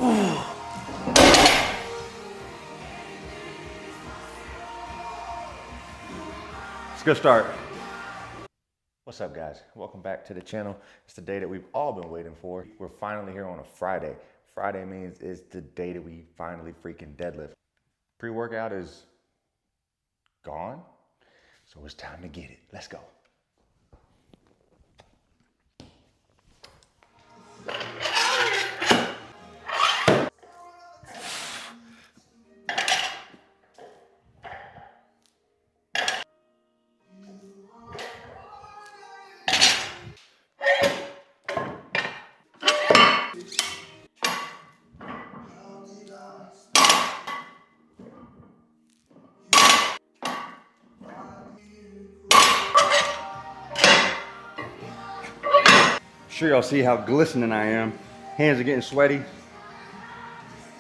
Let's go start. What's up, guys? Welcome back to the channel. It's the day that we've all been waiting for. We're finally here on a Friday. Friday means it's the day that we finally freaking deadlift. Pre-workout is gone, so it's time to get it. Let's go. Sure, y'all see how glistening I am. Hands are getting sweaty.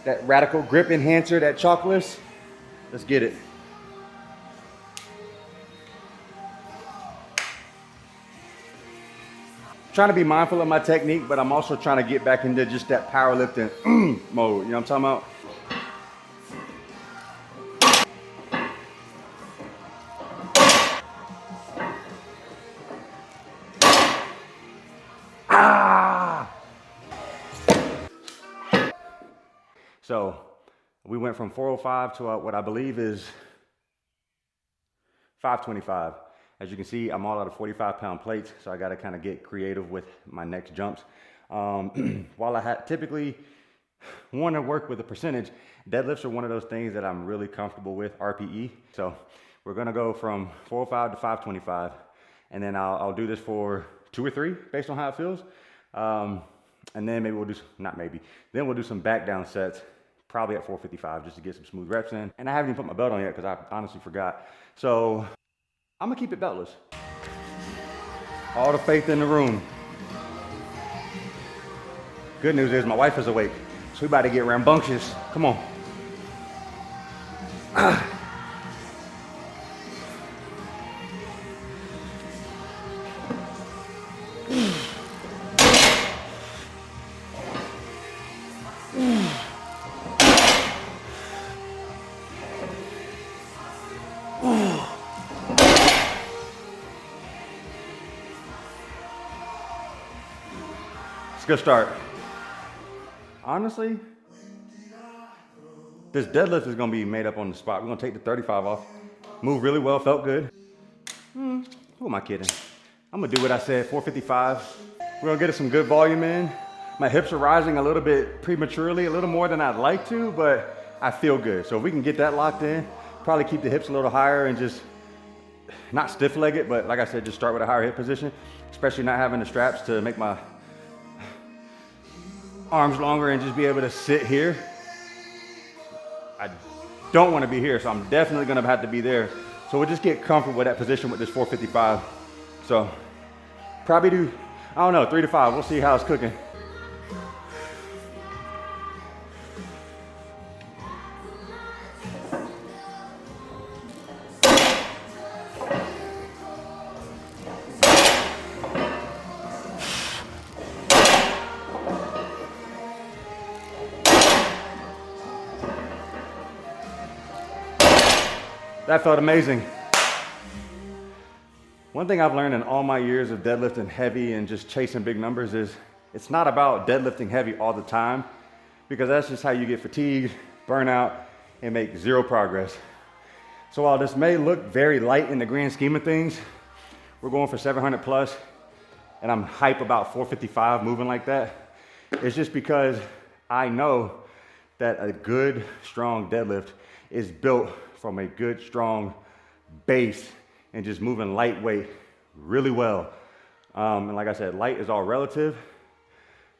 That radical grip enhancer, that chalkless. Let's get it. Trying to be mindful of my technique, but I'm also trying to get back into just that powerlifting mode. You know what I'm talking about? So we went from 405 to what I believe is 525. As you can see, I'm all out of 45-pound plates, so I got to kind of get creative with my next jumps. While I typically want to work with a percentage, deadlifts are one of those things that I'm really comfortable with, RPE. So we're going to go from 405 to 525, and then I'll do this for 2 or 3 based on how it feels. And then maybe we'll do, then we'll do some back down sets, probably at 455 just to get some smooth reps in. And I haven't even put my belt on yet because I honestly forgot. So I'm gonna keep it beltless. All the faith in the room. Good news is my wife is awake, so we about to get rambunctious. Come on. Let's go start. Honestly, this deadlift is gonna be made up on the spot. We're gonna take the 35 off. Moved really well, felt good. Who am I kidding? I'm gonna do what I said, 455. We're gonna get some good volume in. My hips are rising a little bit prematurely, a little more than I'd like to, but I feel good. So if we can get that locked in, probably keep the hips a little higher and just not stiff leg it, but like I said, just start with a higher hip position, especially not having the straps to make my arms longer and just be able to sit here. I don't want to be here, so I'm definitely going to have to be there. So we'll just get comfortable with that position with this 455. So probably do, I don't know, 3 to 5. We'll see how it's cooking. That felt amazing. One thing I've learned in all my years of deadlifting heavy and just chasing big numbers is it's not about deadlifting heavy all the time, because that's just how you get fatigued, burnout, and make zero progress. So while this may look very light in the grand scheme of things, we're going for 700 plus, and I'm hype about 455 moving like that. It's just because I know that a good, strong deadlift is built from a good, strong base and just moving lightweight really well. And like I said, light is all relative,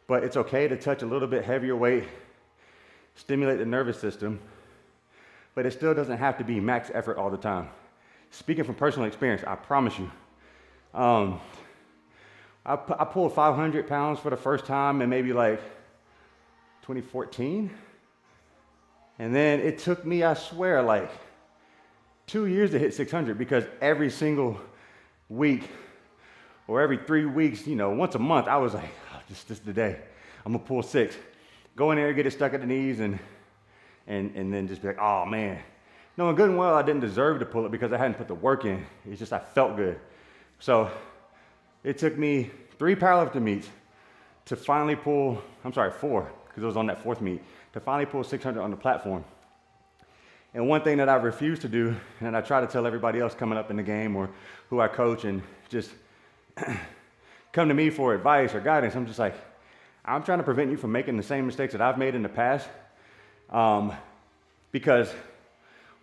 but it's okay to touch a little bit heavier weight, stimulate the nervous system, but it still doesn't have to be max effort all the time. Speaking from personal experience, I promise you, I pulled 500 pounds for the first time in maybe like 2014. And then it took me, I swear, like 2 years to hit 600, because every single week or every 3 weeks, you know, once a month, I was like, oh, this is the day. I'm gonna pull 6. go in there, get it stuck at the knees, and then just be like, oh man. Knowing good and well I didn't deserve to pull it because I hadn't put the work in. It's just I felt good. So it took me 3 powerlifting meets to finally pull, I'm sorry, 4, because it was on that 4th meet, to finally pull 600 on the platform. And one thing that I refuse to do, and I try to tell everybody else coming up in the game or who I coach and just come to me for advice or guidance, I'm just like, I'm trying to prevent you from making the same mistakes that I've made in the past. Because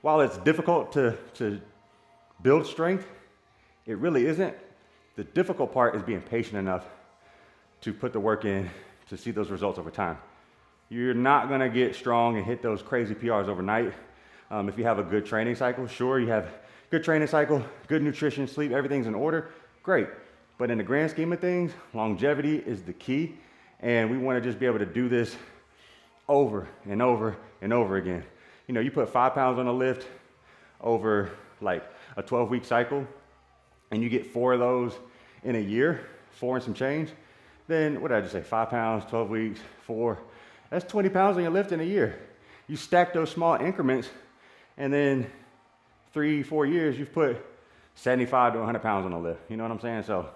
while it's difficult to build strength, it really isn't. The difficult part is being patient enough to put the work in to see those results over time. You're not gonna get strong and hit those crazy PRs overnight. If you have a good training cycle, sure, you have good training cycle, good nutrition, sleep, everything's in order, great. But in the grand scheme of things, longevity is the key. And we wanna just be able to do this over and over and over again. You know, you put 5 pounds on a lift over like a 12-week cycle, and you get 4 of those in a year, 4 and some change, then what did I just say, 5 pounds, 12 weeks, 4, that's 20 pounds on your lift in a year. You stack those small increments, and then 3-4 years, you've put 75 to 100 pounds on a lift. You know what I'm saying? So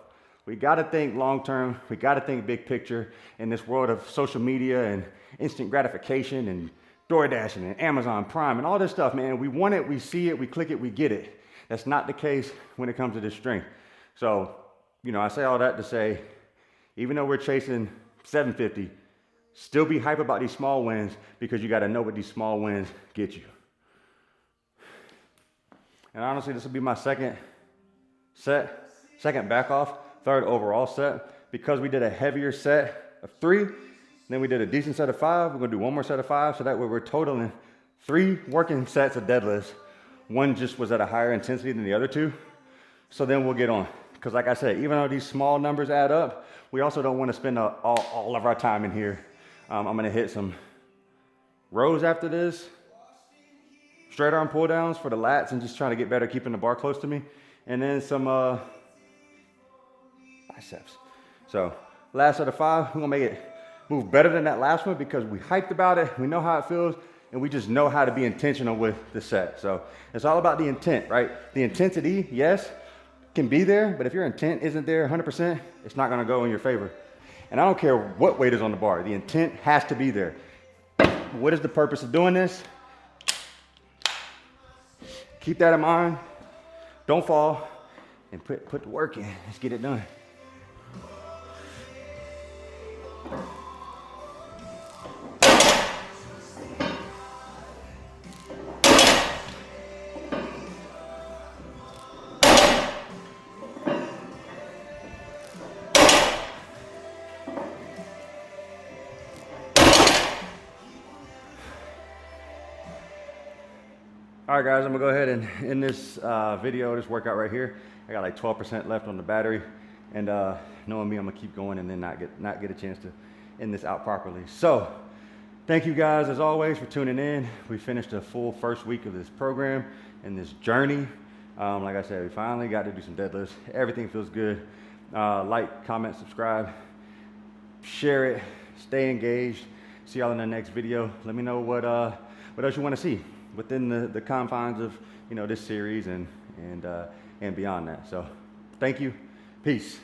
we gotta think long-term, we gotta think big picture in this world of social media and instant gratification and DoorDash and Amazon Prime and all this stuff, man. We want it, we see it, we click it, we get it. That's not the case when it comes to this strength. So, you know, I say all that to say, even though we're chasing 750, still be hype about these small wins because you got to know what these small wins get you. And honestly, this will be my second back off, 3rd overall set. Because we did a heavier set of 3, then we did a decent set of 5. We're gonna do 1 more set of 5, so that way we're totaling 3 working sets of deadlifts. 1 just was at a higher intensity than the other 2. So then we'll get on. Because like I said, even though these small numbers add up, we also don't wanna spend all of our time in here. I'm gonna hit some rows after this, straight arm pull downs for the lats and just trying to get better keeping the bar close to me. And then some biceps. So last set of 5, we're gonna make it move better than that last one because we hyped about it, we know how it feels, and we just know how to be intentional with the set. So it's all about the intent, right? The intensity, yes, can be there, but if your intent isn't there 100%, it's not gonna go in your favor. And I don't care what weight is on the bar, the intent has to be there. What is the purpose of doing this? Keep that in mind, don't fall, and put the work in, let's get it done. All right, guys, I'm gonna go ahead and end this video, this workout right here. I got like 12% left on the battery, and knowing me, I'm gonna keep going and then not get a chance to end this out properly. So, thank you guys as always for tuning in. We finished a full first week of this program and this journey. Like I said, we finally got to do some deadlifts. Everything feels good. Like, comment, subscribe, share it, stay engaged. See y'all in the next video. Let me know what else you want to see within the confines of, you know, this series and beyond that. So thank you. Peace.